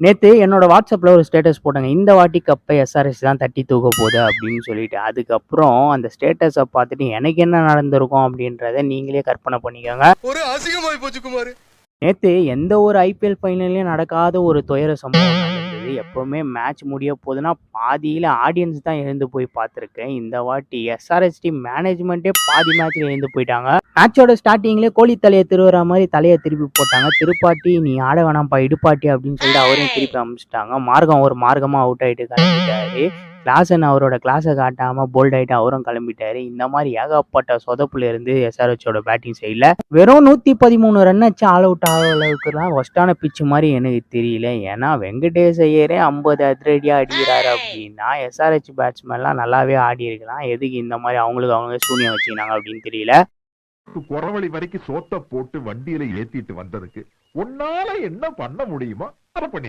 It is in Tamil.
நேத்து என்னோட WhatsAppல ஒரு ஸ்டேட்டஸ் போட்டேங்க. இந்த வாட்டி கப்ப எஸ்ஆர்எச் தான் தட்டி தூக்க போது அப்படின்னு சொல்லிட்டு. அதுக்கப்புறம் அந்த ஸ்டேட்டஸ பார்த்துட்டு எனக்கு என்ன நடந்திருக்கும் அப்படின்றத நீங்களே கற்பனை பண்ணிக்கோங்க. ஒரு அசிங்கமாயி போச்சு குமார். நேத்து எந்த ஒரு ஐபிஎல் ஃபைனல்லயும் நடக்காத ஒரு துயர சம்பவம் நடந்தது. எப்பவுமே மேட்ச் முடிய போதுன்னா, பாதியில ஆடியன்ஸ் தான் எழுந்து போய் பார்த்துருக்கேன். இந்த வாட்டி எஸ்ஆர்எச் டீம் மேனேஜ்மெண்ட்டே பாதி மேட்ச்ல எழுந்து போயிட்டாங்க. மேட்சோட ஸ்டார்ட்டிங்லயே கோழி தலைய திருவுற மாரி தலைய திருப்பி போட்டாங்க. திருப்பாட்டி நீ ஆட வேணாம்ப்பா இடுப்பாட்டி அப்படின்னு சொல்லிட்டு அவரையும் திருப்பி அனுப்பிச்சுட்டாங்க. மார்க்கம் ஒரு மார்க்கமா அவுட் ஆயிட்டு கிளம்பிட்டாரு. கிளாசன் அவரோட கிளாஸை காட்டாம போல்ட் ஆயிட்டு அவரும் கிளம்பிட்டாரு. இந்த மாதிரி ஏகப்பட்ட சொதப்புல இருந்து எஸ்ஆர்எச்சோட பேட்டிங் சைடில் வெறும் 113 ரன் அச்சு ஆல் அவுட் ஆகிற அளவுக்குலாம் ஒஸ்டான பிச்சு மாதிரி எனக்கு தெரியல. ஏன்னா வெங்கடேஷ் ஐயரே 50 அதிரடியாக அடிக்கிறாரு அப்படின்னா எஸ்ஆர்எச் பேட்ஸ்மேன்லாம் நல்லாவே ஆடி இருக்கலாம். எதுக்கு இந்த மாதிரி அவங்களுக்கு அவங்க சூனியம் வச்சுக்கினாங்க அப்படின்னு தெரியல. குறவழி வரைக்கும் சோத்த போட்டு வண்டியில ஏத்திட்டு வந்ததுக்கு உன்னால என்ன பண்ண முடியுமோ அதை பண்ணி